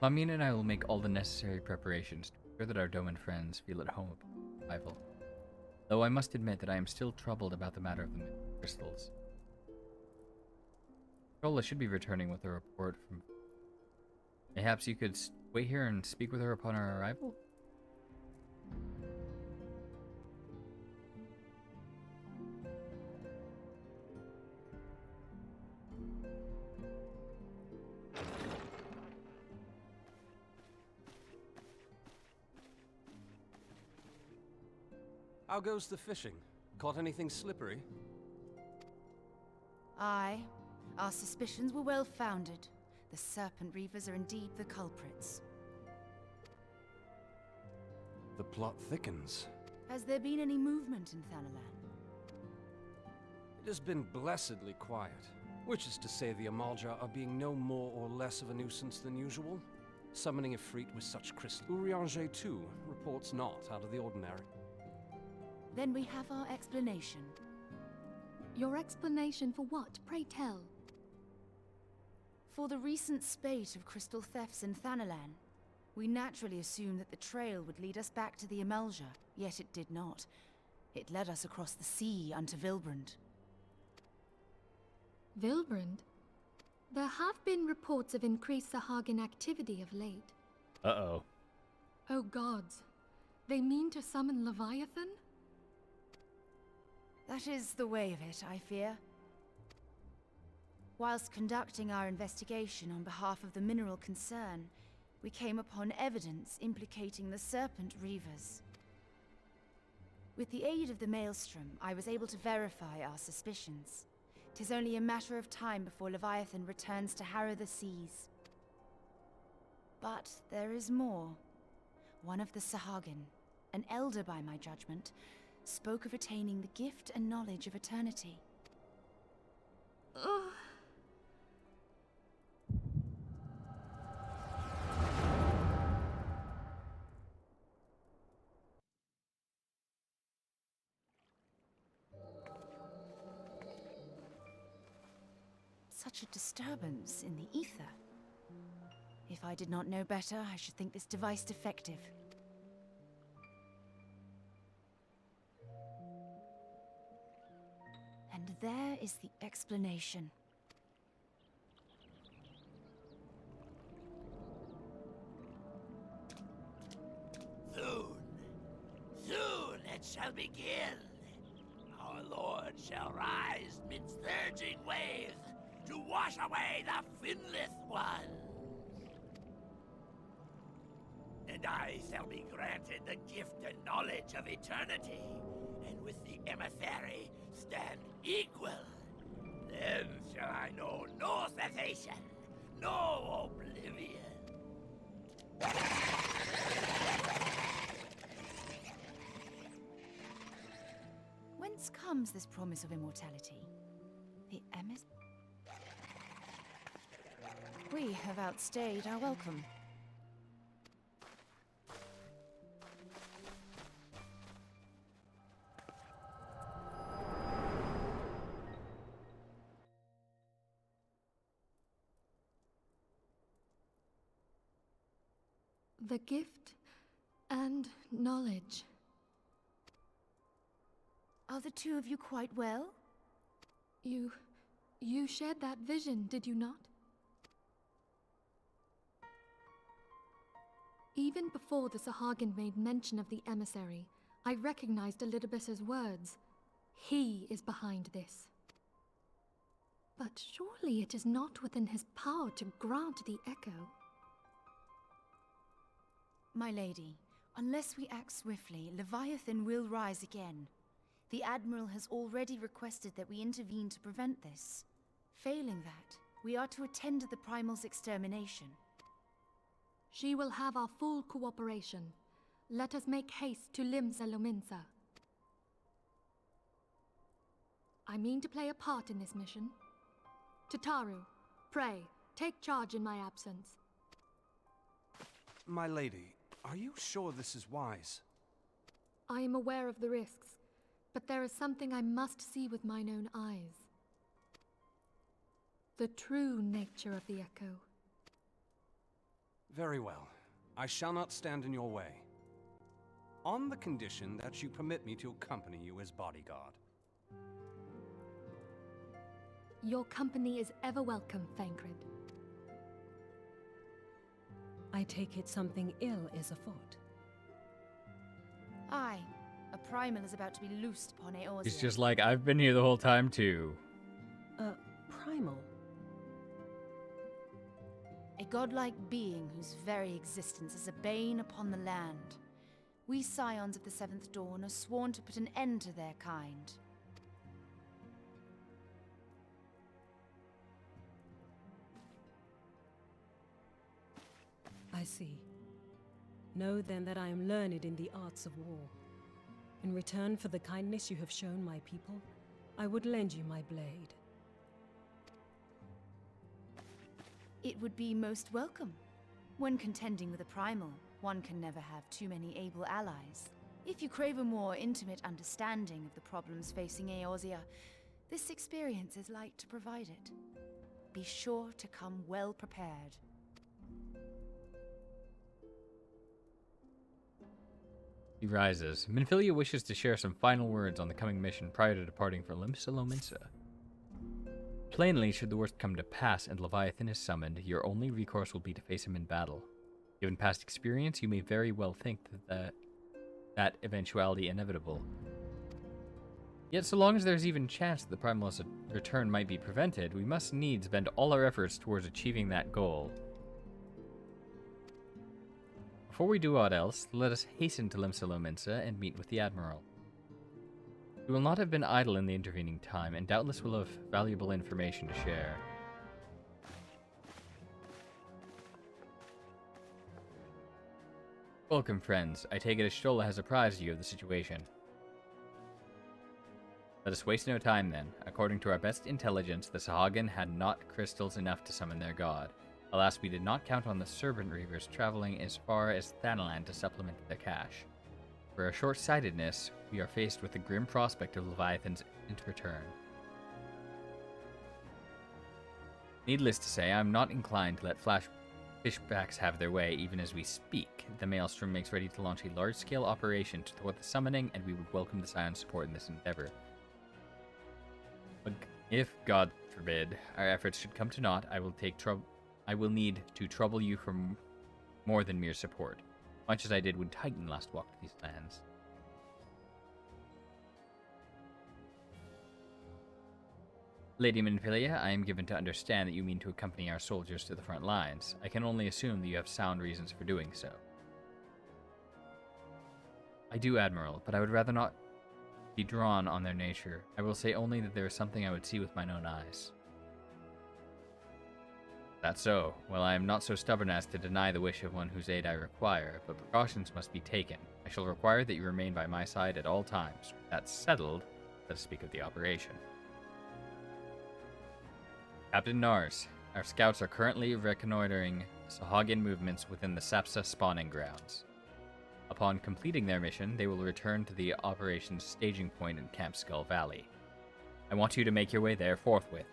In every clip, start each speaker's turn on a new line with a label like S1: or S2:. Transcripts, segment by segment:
S1: Lamine and I will make all the necessary preparations to ensure that our Doman friends feel at home upon arrival. Though I must admit that I am still troubled about the matter of the crystals. Trolla should be returning with a report from... Perhaps you could wait here and speak with her upon our arrival?
S2: How goes the fishing? Caught anything slippery?
S3: Aye. Our suspicions were well founded. The Serpent Reavers are indeed the culprits.
S2: The plot thickens.
S3: Has there been any movement in Thanalan?
S2: It has been blessedly quiet. Which is to say the Amalja are being no more or less of a nuisance than usual. Summoning a freak with such crystal. Urianger, too, reports not out of the ordinary.
S3: Then we have our explanation.
S4: Your explanation for what, pray tell?
S3: For the recent spate of crystal thefts in Thanalan, we naturally assumed that the trail would lead us back to the Amalja, yet it did not. It led us across the sea unto Vilbrand.
S4: Vilbrand? There have been reports of increased Sahagin activity of late.
S1: Uh-oh.
S4: Oh gods. They mean to summon Leviathan?
S3: That is the way of it, I fear. Whilst conducting our investigation on behalf of the mineral concern, we came upon evidence implicating the Serpent Reavers. With the aid of the Maelstrom, I was able to verify our suspicions. 'Tis only a matter of time before Leviathan returns to harrow the seas. But there is more. One of the Sahagin, an elder by my judgment, spoke of attaining the gift and knowledge of eternity.
S4: Ugh.
S3: Such a disturbance in the ether. If I did not know better, I should think this device defective. And there is the explanation.
S5: Soon it shall begin. Our Lord shall rise midst surging waves to wash away the finless ones. And I shall be granted the gift and knowledge of eternity, and with the emissary stand equal. Then shall I know no cessation, no oblivion.
S3: Whence comes this promise of immortality? The emissary? We have outstayed our welcome.
S4: The gift and knowledge.
S3: Are the two of you quite well?
S4: You shared that vision, did you not? Even before the Sahagin made mention of the emissary, I recognized Elidibus's words. He is behind this. But surely it is not within his power to grant the echo.
S3: My lady, unless we act swiftly, Leviathan will rise again. The Admiral has already requested that we intervene to prevent this. Failing that, we are to attend to the Primal's extermination.
S4: She will have our full cooperation. Let us make haste to Limsa Lominsa. I mean to play a part in this mission. Tataru, pray, take charge in my absence.
S2: My lady, are you sure this is wise?
S4: I am aware of the risks, but there is something I must see with mine own eyes. The true nature of the echo.
S2: Very well. I shall not stand in your way. On the condition that you permit me to accompany you as bodyguard.
S4: Your company is ever welcome, Thancred.
S6: I take it something ill is afoot.
S3: Aye. A primal is about to be loosed upon Eorzea.
S1: He's just like, I've been here the whole time too.
S6: Primal?
S3: A godlike being whose very existence is a bane upon the land. We scions of the Seventh Dawn are sworn to put an end to their kind.
S6: I see. Know then that I am learned in the arts of war. In return for the kindness you have shown my people, I would lend you my blade.
S3: It would be most welcome. When contending with a primal, one can never have too many able allies. If you crave a more intimate understanding of the problems facing Eorzea, this experience is like to provide it. Be sure to come well prepared.
S1: He rises. Minfilia wishes to share some final words on the coming mission prior to departing for Limsa. Plainly, should the worst come to pass and Leviathan is summoned, your only recourse will be to face him in battle. Given past experience, you may very well think that eventuality inevitable. Yet so long as there's even chance that the Primal's return might be prevented, we must needs bend all our efforts towards achieving that goal. Before we do aught else, let us hasten to Limsa and meet with the Admiral. We will not have been idle in the intervening time, and doubtless will have valuable information to share. Welcome, friends. I take it Ashtola has apprised you of the situation. Let us waste no time then. According to our best intelligence, the Sahagin had not crystals enough to summon their god. Alas, we did not count on the Serpent Reavers traveling as far as Thanalan to supplement their cache. For our short-sightedness, we are faced with the grim prospect of Leviathan's return. Needless to say, I am not inclined to let fishbacks have their way even as we speak. The Maelstrom makes ready to launch a large-scale operation to thwart the summoning, and we would welcome the Scion's support in this endeavor. But if, God forbid, our efforts should come to naught, I will need to trouble you for more than mere support, much as I did when Titan last walked these lands. Lady Minfilia, I am given to understand that you mean to accompany our soldiers to the front lines. I can only assume that you have sound reasons for doing so. I do, Admiral, but I would rather not be drawn on their nature. I will say only that there is something I would see with mine own eyes. That's so. Well, I am not so stubborn as to deny the wish of one whose aid I require, but precautions must be taken. I shall require that you remain by my side at all times. With that settled, let us speak of the operation. Captain Nars, our scouts are currently reconnoitering Sahagin movements within the Sapsa spawning grounds. Upon completing their mission, they will return to the operations staging point in Camp Skull Valley. I want you to make your way there forthwith,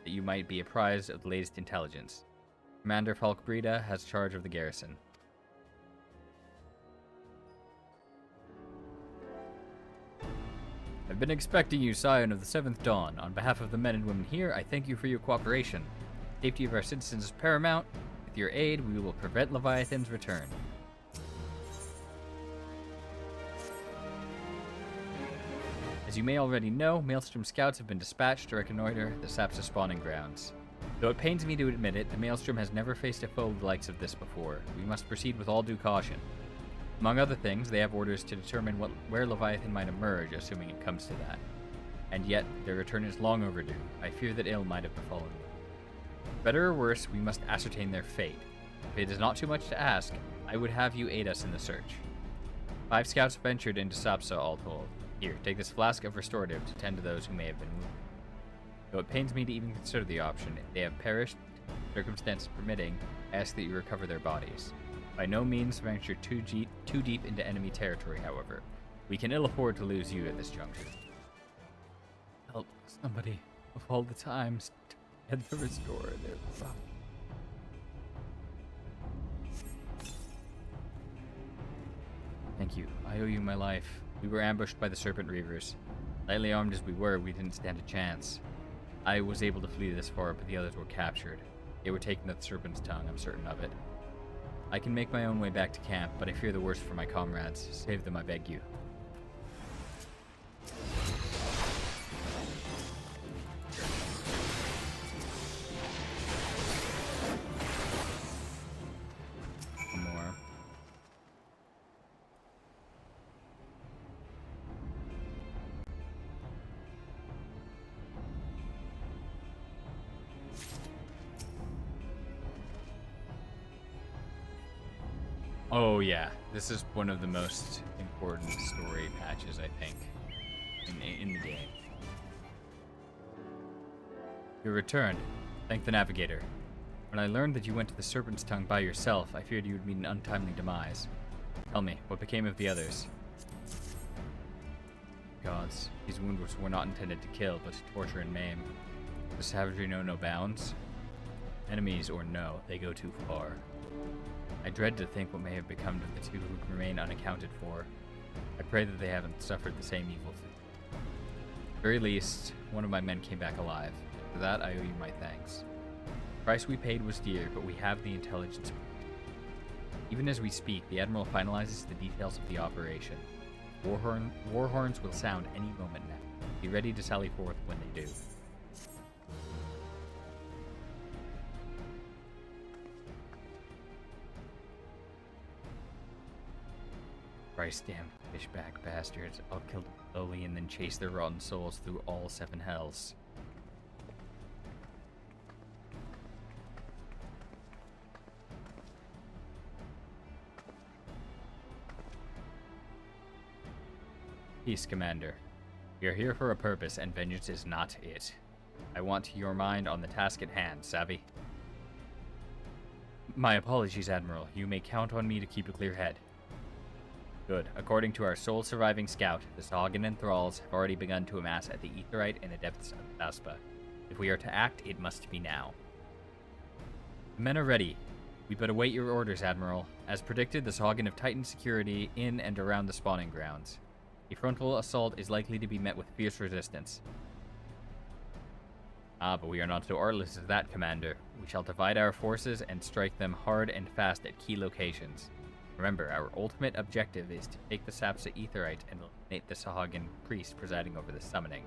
S1: that you might be apprised of the latest intelligence. Commander Falkbreda has charge of the garrison. I've been expecting you, Scion of the Seventh Dawn. On behalf of the men and women here, I thank you for your cooperation. The safety of our citizens is paramount. With your aid, we will prevent Leviathan's return. As you may already know, Maelstrom scouts have been dispatched to reconnoiter the Sapsa spawning grounds. Though it pains me to admit it, the Maelstrom has never faced a foe the likes of this before. We must proceed with all due caution. Among other things, they have orders to determine where Leviathan might emerge, assuming it comes to that. And yet, their return is long overdue. I fear that ill might have befallen them. Better or worse, we must ascertain their fate. If it is not too much to ask, I would have you aid us in the search. 5 scouts ventured into Sapsa, all told. Here, take this flask of restorative to tend to those who may have been wounded. Though it pains me to even consider the option, if they have perished, circumstances permitting, I ask that you recover their bodies. By no means venture too deep into enemy territory, however. We can ill afford to lose you at this juncture. Help somebody of all the times to get the restorative. Thank you. I owe you my life. We were ambushed by the Serpent Reavers. Lightly armed as we were, we didn't stand a chance. I was able to flee this far, but the others were captured. They were taken to the Serpent's Tongue, I'm certain of it. I can make my own way back to camp, but I fear the worst for my comrades. Save them, I beg you. More. Oh yeah, this is one of the most important story patches, I think, in the game. You returned. Thank the Navigator. When I learned that you went to the Serpent's Tongue by yourself, I feared you would meet an untimely demise. Tell me, what became of the others? Gods, these wounds were not intended to kill, but to torture and maim. Does savagery know no bounds? Enemies or no, they go too far. I dread to think what may have become of the two who remain unaccounted for. I pray that they haven't suffered the same evil fate. At the very least, one of my men came back alive. For that, I owe you my thanks. The price we paid was dear, but we have the intelligence. Even as we speak, the Admiral finalizes the details of the operation. War horns will sound any moment now. Be ready to sally forth when they do. Christ-damned fishback bastards. I'll kill them slowly and then chase their rotten souls through all 7 hells. Peace, Commander. We are here for a purpose, and vengeance is not it. I want your mind on the task at hand, savvy? My apologies, Admiral. You may count on me to keep a clear head. Good. According to our sole surviving scout, the Sahagin and thralls have already begun to amass at the Aetheryte in the depths of Aspa. If we are to act, it must be now. The men are ready. We but await your orders, Admiral. As predicted, the Sahagin have tightened security in and around the spawning grounds. A frontal assault is likely to be met with fierce resistance. Ah, but we are not so artless as that, Commander. We shall divide our forces and strike them hard and fast at key locations. Remember, our ultimate objective is to take the Sapsa Aetheryte and eliminate the Sahagin priest presiding over the summoning.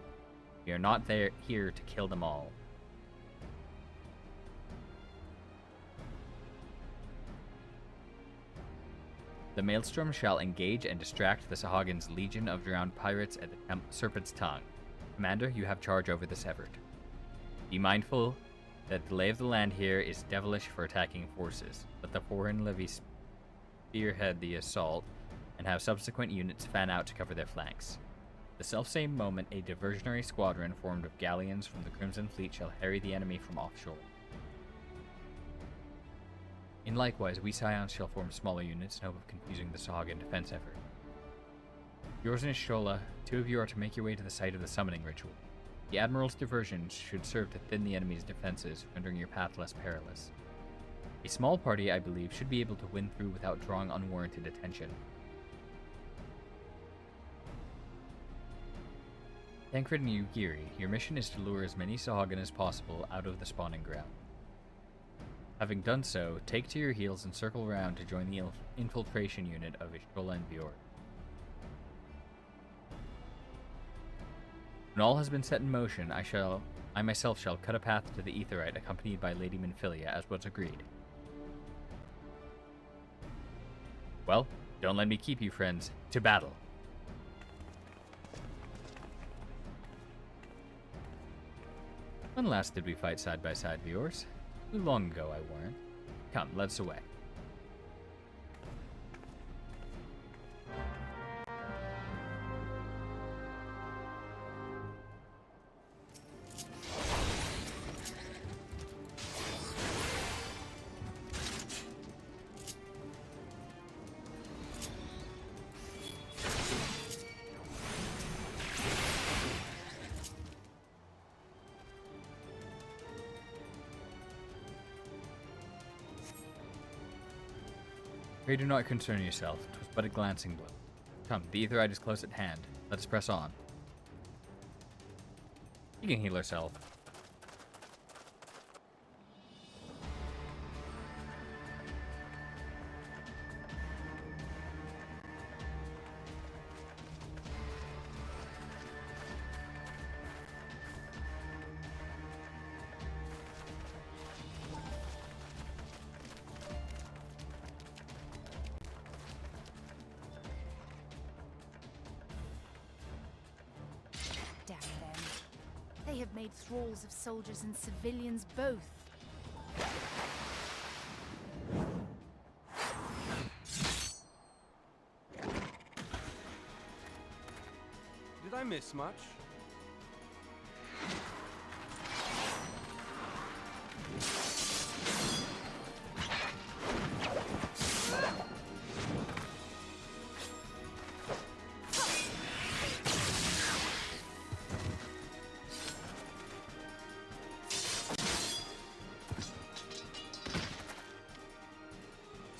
S1: We are not here to kill them all. The Maelstrom shall engage and distract the Sahagin's legion of drowned pirates at the Serpent's Tongue. Commander, you have charge over this effort. Be mindful that the lay of the land here is devilish for attacking forces. Let the foreign levies spearhead the assault and have subsequent units fan out to cover their flanks. The selfsame moment, a diversionary squadron formed of galleons from the Crimson Fleet shall harry the enemy from offshore. In likewise, we Scions shall form smaller units in hope of confusing the Sahagin defense effort. Yours and Shola, 2 of you are to make your way to the site of the summoning ritual. The Admiral's diversions should serve to thin the enemy's defenses, rendering your path less perilous. A small party, I believe, should be able to win through without drawing unwarranted attention. Tancred and Yugiri, your mission is to lure as many Sahagin as possible out of the spawning ground. Having done so, take to your heels and circle around to join the infiltration unit of Ishtola and Bjorn. When all has been set in motion, I myself shall cut a path to the Aetheryte accompanied by Lady Minfilia, as was agreed. Well, don't let me keep you, friends. To battle! When last did we fight side by side, viewers? Too long ago, I warrant. Come, let's away. Pray do not concern yourself. 'Twas but a glancing blow. Come, the Aetheryte is close at hand. Let us press on. You can heal herself.
S3: Damn them. They have made thralls of soldiers and civilians both.
S2: Did I miss much?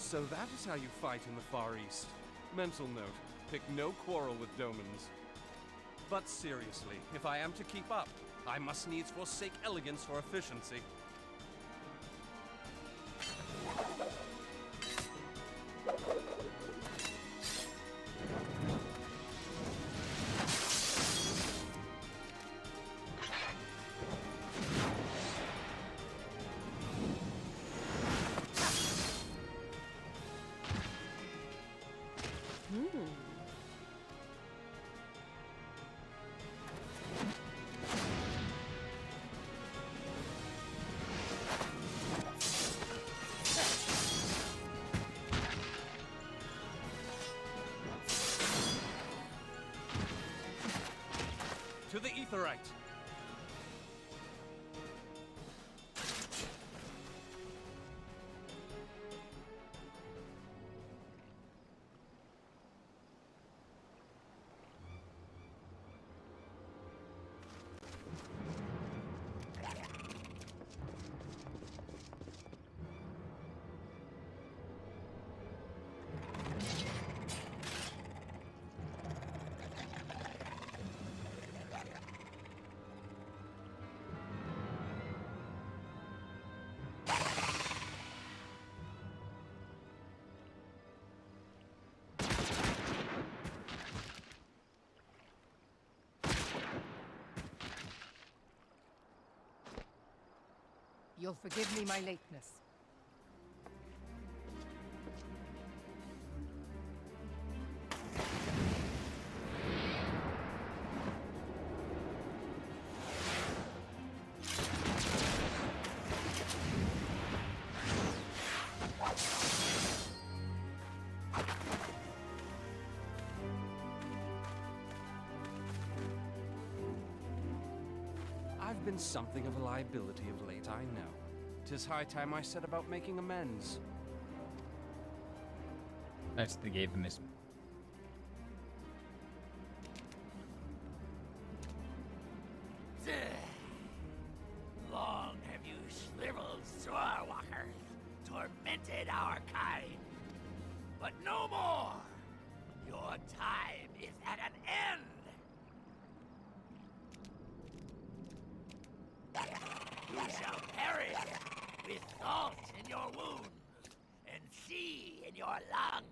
S2: So that is how you fight in the Far East. Mental note, pick no quarrel with Domans. But seriously, if I am to keep up, I must needs forsake elegance for efficiency. To the Aetheryte!
S7: You'll forgive me my lateness.
S2: I've been something of a liability of late, I know. 'Tis high time I set about making amends.
S1: That's they gave him his.
S5: Long have you shriveled swordwalkers tormented our kind. But no more! Your time is at an end! You shall perish with salt in your wounds and sea in your lungs.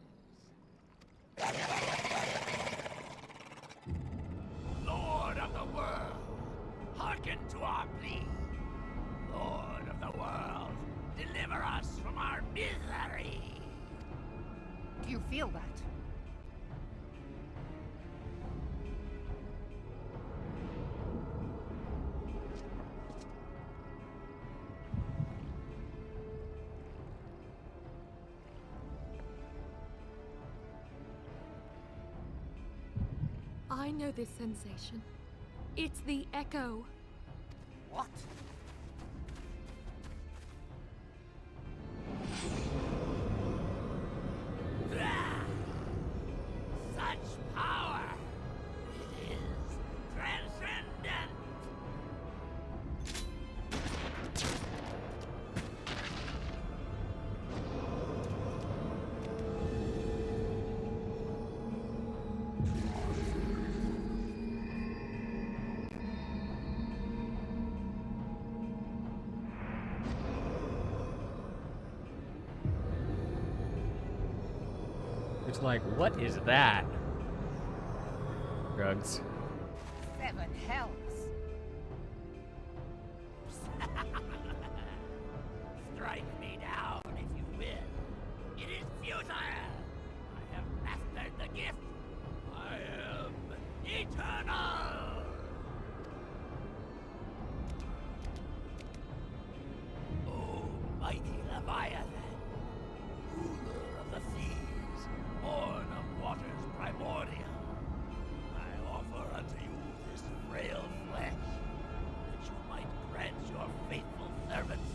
S5: Lord of the world, hearken to our plea. Lord of the world, deliver us from our misery.
S7: Do you feel that?
S4: I know this sensation. It's the echo.
S5: What? Such power! It is transcendent!
S1: It's like, what is that? Drugs.
S7: 7 hells.
S5: Strike me down if you will. It is futile. I have mastered the gift. I am eternal. Oh, mighty Leviathan, ruler of the seas, born of waters primordial, I offer unto you this frail flesh, that you might grant your faithful servants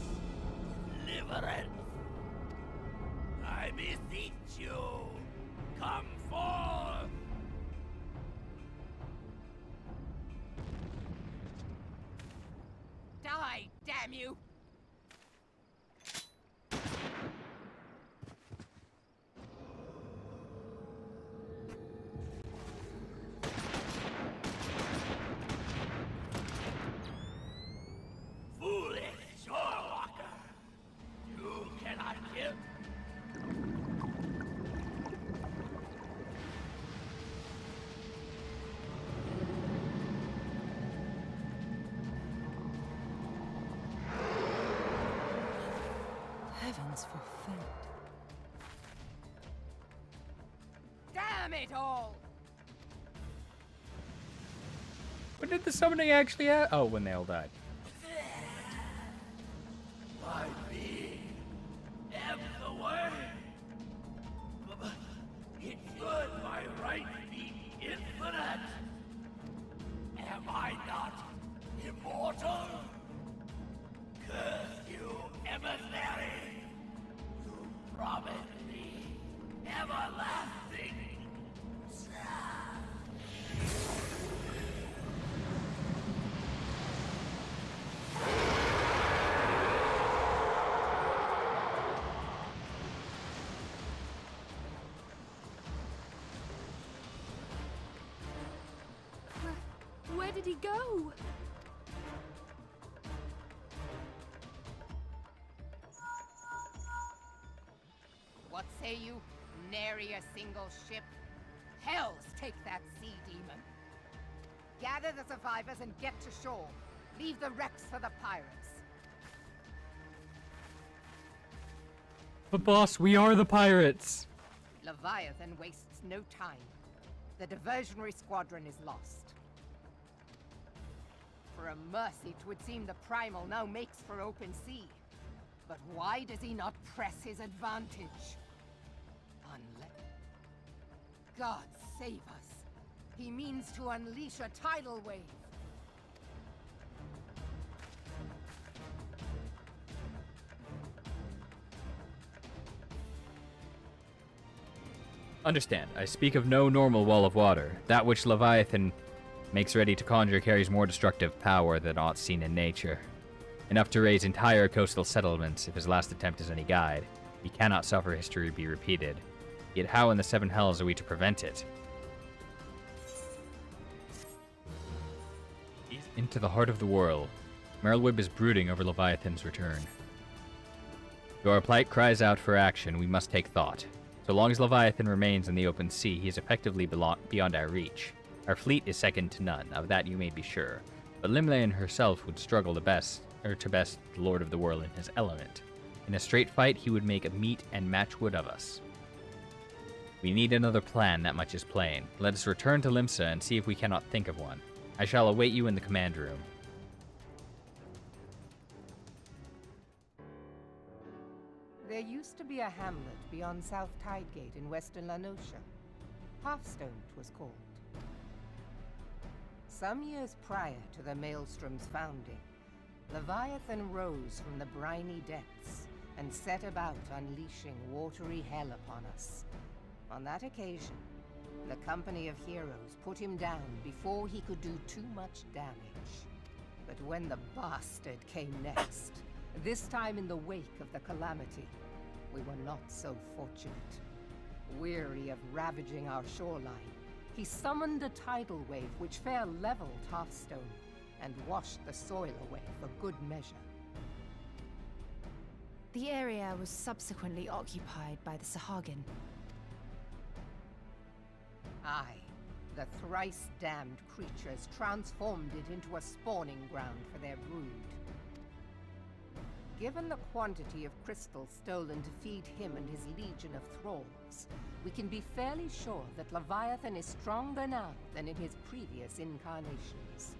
S5: deliverance. I beseech you, come forth!
S7: Die, damn you!
S5: Foolish shorewalker! You cannot kill.
S6: Heavens forfend.
S7: Damn it all!
S1: When did the summoning actually happen? Oh, when they all died.
S5: My being ebbs away. But it should by right be infinite. Am I not immortal? Curse you, emissary! You promised me everlasting.
S4: Where did he go?
S7: What say you? Nary a single ship? Hells take that sea demon. Gather the survivors and get to shore. Leave the wrecks for the pirates.
S1: But boss, we are the pirates.
S7: Leviathan wastes no time. The diversionary squadron is lost. For a mercy, 'twould seem the Primal now makes for open sea. But why does he not press his advantage? Unless... God save us. He means to unleash a tidal wave.
S1: Understand, I speak of no normal wall of water. That which Leviathan makes ready to conjure carries more destructive power than aught seen in nature. Enough to raise entire coastal settlements if his last attempt is any guide. He cannot suffer history be repeated. Yet how in the 7 hells are we to prevent it? Into the heart of the whirl, Merlwyb is brooding over Leviathan's return. Though our plight cries out for action, we must take thought. So long as Leviathan remains in the open sea, he is effectively beyond our reach. Our fleet is second to none, of that you may be sure. But Limlaen herself would struggle to best the Lord of the Whirl in his element. In a straight fight, he would make a meat and matchwood of us. We need another plan, that much is plain. Let us return to Limsa and see if we cannot think of one. I shall await you in the command room.
S7: There used to be a hamlet beyond South Tidegate in western La Noscia. Hearthstone 'twas called. Some years prior to the Maelstrom's founding, Leviathan rose from the briny depths and set about unleashing watery hell upon us. On that occasion, the company of heroes put him down before he could do too much damage. But when the bastard came next, this time in the wake of the calamity, we were not so fortunate. Weary of ravaging our shoreline, he summoned a tidal wave which fair leveled Hearthstone and washed the soil away for good measure.
S3: The area was subsequently occupied by the Sahagin.
S7: Aye, the thrice-damned creatures transformed it into a spawning ground for their brood. Given the quantity of crystal stolen to feed him and his legion of thralls, we can be fairly sure that Leviathan is stronger now than in his previous incarnations.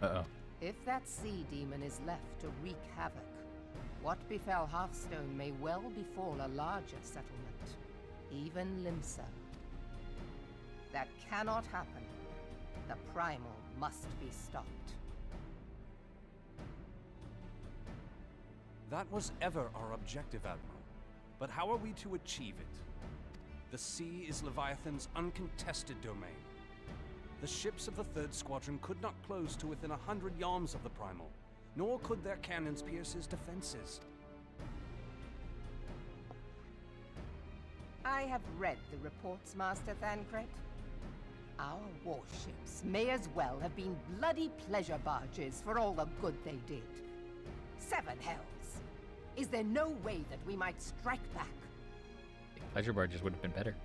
S1: Uh-oh.
S7: If that sea demon is left to wreak havoc, what befell Hearthstone may well befall a larger settlement, even Limsa. That cannot happen. The primal must be stopped.
S2: That was ever our objective, Admiral. But how are we to achieve it? The sea is Leviathan's uncontested domain. The ships of the 3rd Squadron could not close to within 100 yards of the primal, nor could their cannons pierce his defenses.
S7: I have read the reports, Master Thancred. Our warships may as well have been bloody pleasure barges for all the good they did. 7 hells! Is there no way that we might strike back?
S1: Pleasure barges would have been better.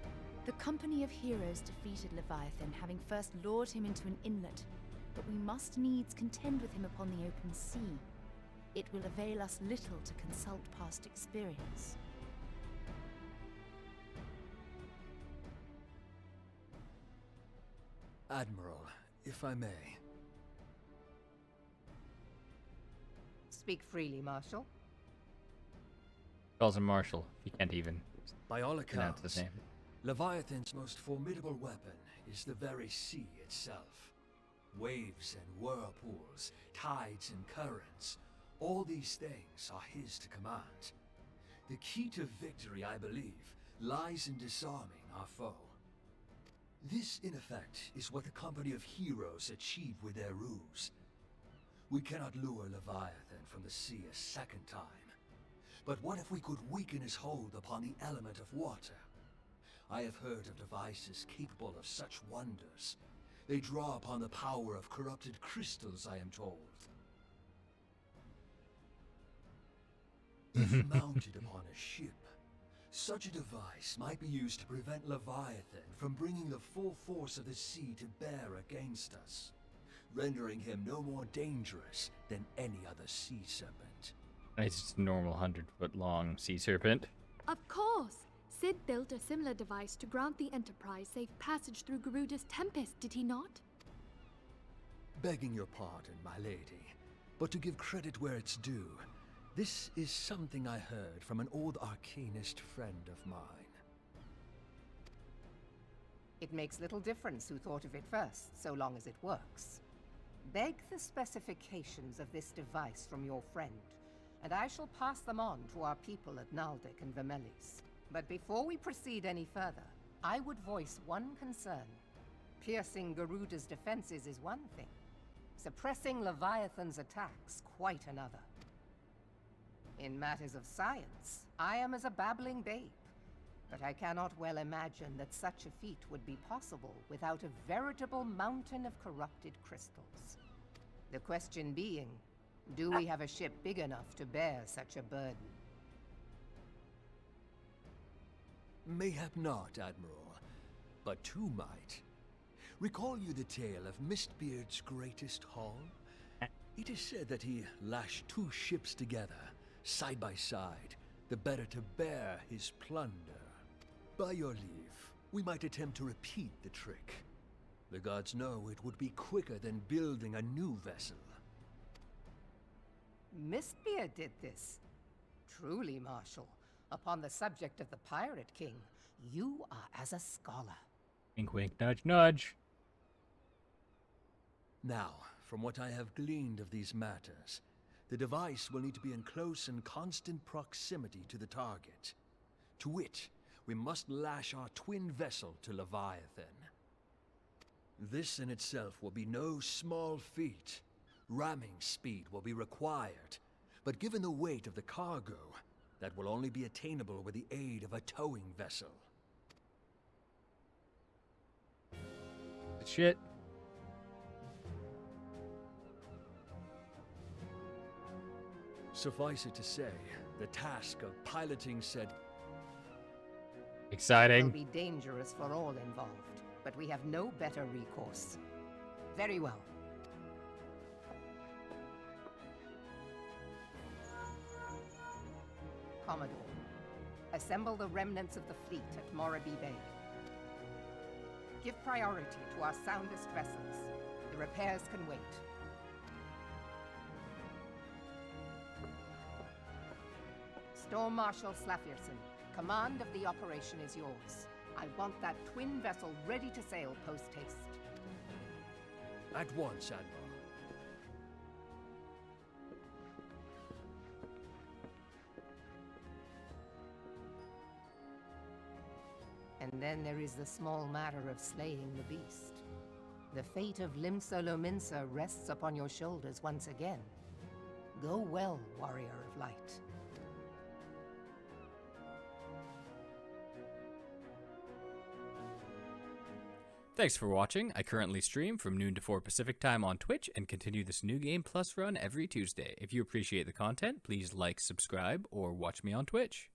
S3: The company of heroes defeated Leviathan, having first lured him into an inlet, but we must needs contend with him upon the open sea. It will avail us little to consult past experience.
S8: Admiral, if I may.
S7: Speak freely, Marshal.
S1: Calls him Marshall. He can't even
S8: By all
S1: pronounce
S8: accounts,
S1: his name.
S8: Leviathan's most formidable weapon is the very sea itself. Waves and whirlpools, tides and currents, all these things are his to command. The key to victory, I believe, lies in disarming our foe. This, in effect, is what the company of heroes achieve with their ruse. We cannot lure Leviathan from the sea a second time. But what if we could weaken his hold upon the element of water? I have heard of devices capable of such wonders. They draw upon the power of corrupted crystals, I am told. If mounted upon a ship, such a device might be used to prevent Leviathan from bringing the full force of the sea to bear against us, rendering him no more dangerous than any other sea serpent.
S1: It's just a normal 100-foot-long sea serpent.
S4: Of course! Sid built a similar device to grant the Enterprise safe passage through Garuda's Tempest, did he not?
S8: Begging your pardon, my lady, but to give credit where it's due, this is something I heard from an old arcanist friend of mine.
S7: It makes little difference who thought of it first, so long as it works. Beg the specifications of this device from your friend, and I shall pass them on to our people at Naldic and Vermelis. But before we proceed any further, I would voice one concern. Piercing Garuda's defenses is one thing. Suppressing Leviathan's attacks, quite another. In matters of science, I am as a babbling babe, but I cannot well imagine that such a feat would be possible without a veritable mountain of corrupted crystals. The question being, do we have a ship big enough to bear such a burden?
S8: Mayhap not, Admiral, but two might. Recall you the tale of Mistbeard's greatest haul? It is said that he lashed 2 ships together, side by side, the better to bear his plunder. By your leave, we might attempt to repeat the trick. The gods know it would be quicker than building a new vessel.
S7: Mistbeard did this. Truly, Marshal, upon the subject of the Pirate King, you are as a scholar.
S1: Wink, wink, nudge, nudge.
S8: Now, from what I have gleaned of these matters, the device will need to be in close and constant proximity to the target. To wit, we must lash our twin vessel to Leviathan. This in itself will be no small feat. Ramming speed will be required, but given the weight of the cargo, that will only be attainable with the aid of a towing vessel.
S1: Shit.
S8: Suffice it to say, the task of piloting said
S1: Exciting.
S7: Will be dangerous for all involved. but we have no better recourse. Very well. Commodore, assemble the remnants of the fleet at Morabee Bay. Give priority to our soundest vessels. The repairs can wait. Storm Marshal Slafierson, command of the operation is yours. I want that twin vessel ready to sail post-haste.
S8: At once, Admiral.
S7: And then there is the small matter of slaying the beast. The fate of Limsa Lominsa rests upon your shoulders once again. Go well, Warrior of Light.
S1: Thanks for watching. I currently stream from noon to 4 Pacific time on Twitch and continue this New Game Plus run every Tuesday. If you appreciate the content, please like, subscribe, or watch me on Twitch.